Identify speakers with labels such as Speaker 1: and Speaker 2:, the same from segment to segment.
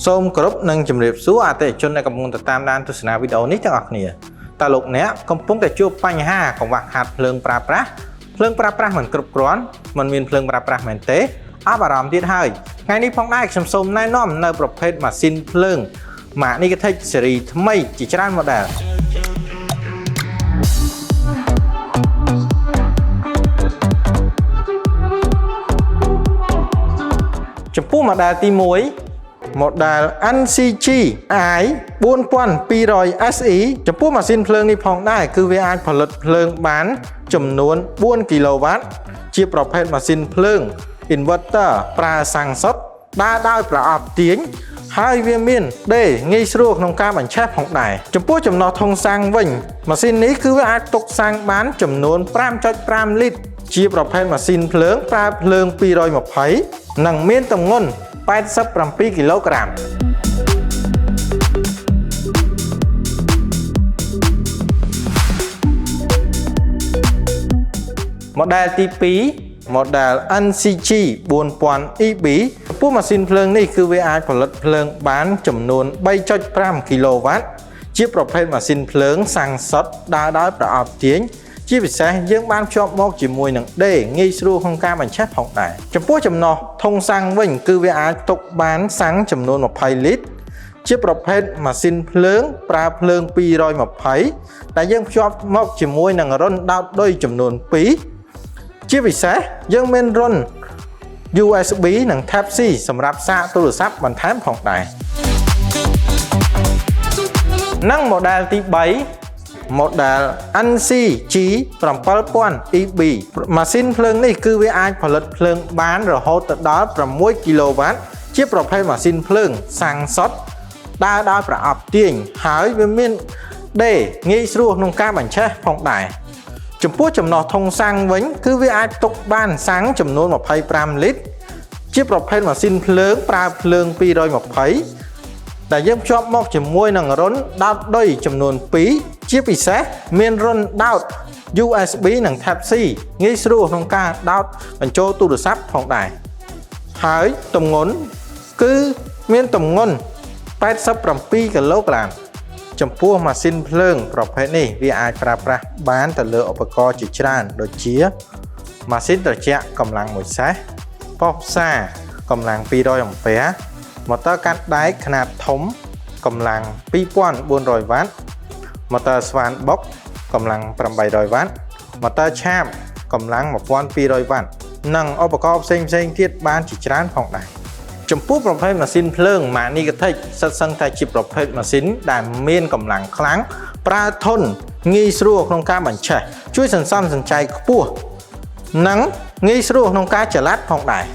Speaker 1: សូមគោរពនិងជម្រាបសួរអតិថិជនដែលកំពុងតាមដានទស្សនាវីដេអូនេះទាំងអស់គ្នាតើលោកអ្នកកំពុងតែជួបបញ្ហាកង្វះខាតភ្លើងប្រើប្រាស់មិនគ្រប់គ្រាន់មិនមានភ្លើងប្រើប្រាស់មែនទេអបអារម្មណ៍ទៀតហើយថ្ងៃនេះផងដែរខ្ញុំសូមណែនាំនៅប្រភេទម៉ាស៊ីនភ្លើង Magnetic Series ថ្មីជាច្រើន model ចំពោះ model ទី1 model NCG I 4200 SE ចំពោះម៉ាស៊ីនភ្លើងនេះផងដែរគឺវាអាចផលិតភ្លើងបានចំនួន4 kW ជាប្រភេទម៉ាស៊ីនភ្លើង inverter ប្រើសាំងសុទ្ធដើរដោយប្រអប់ទាញហើយវាមានដេរងាយស្រួលក្នុងការបញ្ឆេះផងដែរចំពោះចំណុះធុងសាំងវិញម៉ាស៊ីននេះគឺវាអាចទុកសាំងបានចំនួន 5.5 លីត្រជាប្រភេទម៉ាស៊ីនភ្លើងប្រើភ្លើង220និងមានទម្ងន់87 គីឡូក្រាម Model ទី2 Model NCG 4000 EB ចំពោះម៉ាស៊ីនភ្លើងនេះគឺវាអាចផលិតភ្លើងបានចំនួន 3.5 គីឡូវ៉ាត់ជាប្រភេទម៉ាស៊ីនភ្លើងសាំងសុទ្ធដើរដោយប្រអប់ទាញជាពិសេសយើងបានភ្ជាប់មកជាមួយនឹងដេរងាយស្រួលក្នុងការបញ្ឆេះផងដែរចំពោះចំណុះធុងសាំងវិញគឺវាអាចទុកបានសាំងចំនួន20 លីត្រជាប្រភេទម៉ាស៊ីនភ្លើងប្រើភ្លើង220ដែលយើងភ្ជាប់មកជាមួយនឹងរុនដោតឌុយចំនួន2ជាពិសេសយើងមានរុន USB និង Type C សម្រាប់សាកទូរស័ព្ទបន្ថែមផងដែរនិង model ទី3 model NCG 7000 EB ម៉ាស៊ីនភ្លើងនេះគឺវាអាចផលិតភ្លើងបានរហូតដល់6 គីឡូវ៉ាត់ជាប្រភេទម៉ាស៊ីនភ្លើងសាំងសុទ្ធដើរដោយប្រអប់ទាញហើយវាមានដេរងាយស្រួលក្នុងការបញ្ឆេះផងដែរចំពោះចំណុះធុងសាំងវិញគឺវាអាចទុកបានសាំងចំនួន25 លីត្រជាប្រភេទម៉ាស៊ីនភ្លើងប្រើភ្លើង220ដែលយើងភ្ជាប់មកជាមួយនឹងរុនដោតឌុយចំនួន2ជាពិសេសមានរុនដោត USB និង Type C ងាយស្រួលក្នុងការដោតបញ្ចូលទូរស័ព្ទផងដែរហើយទម្ងន់គឺមានទម្ងន់87 គីឡូក្រាមចំពោះម៉ាស៊ីនភ្លើងប្រភេទនេះវាអាចប្រើប្រាស់បានទៅលើឧបករណ៍ជាច្រើនដូចជាម៉ាស៊ីនត្រជាក់កម្លាំង1សេសប៉ុស្តិ៍ផ្សារកម្លាំង200 អាំពែម៉ូទ័រកាត់ដែកខ្នាតធំកម្លាំង2400 វ៉ាត់ម៉ូទ័រស្វានបុកកម្លាំង800 វ៉ាត់ម៉ូទ័រឆាបកម្លាំង1200 វ៉ាត់និងឧបករណ៍ផ្សេងៗទៀតបានជាច្រើនផងដែរចំពោះប្រភេទម៉ាស៊ីនភ្លើង Magnetic សិតសឹងតែជាប្រភេទម៉ាស៊ីនដែលមានកម្លាំងខ្លាំងប្រើធន់ងាយស្រួលក្នុងការបញ្ឆេះជួយសន្សំសំចៃខ្ពស់និងងាយស្រួលក្នុងការចល័តផងដែរ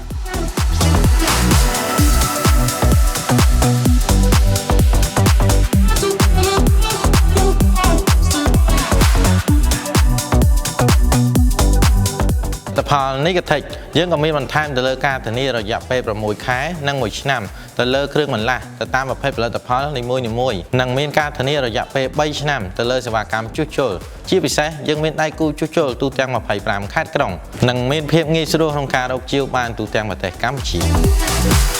Speaker 1: ផល Negative យើងក៏មានបន្ថែមទៅលើការធានារយៈពេល6 ខែនិង1ឆ្នាំទៅលើគ្រឿងបន្លាស់ទៅតាមប្រភេទផលិតផលនីមួយៗនិងមានការធានារយៈពេល3ឆ្នាំទៅលើសេវាកម្មជួសជុលជាពិសេសយើងមានដៃគូជួសជុលទូទាំង25 ខេត្តក្រុងនិងមានភាពងាយស្រួលក្នុងការរកជាវបានទូទាំងប្រទេសកម្ពុជា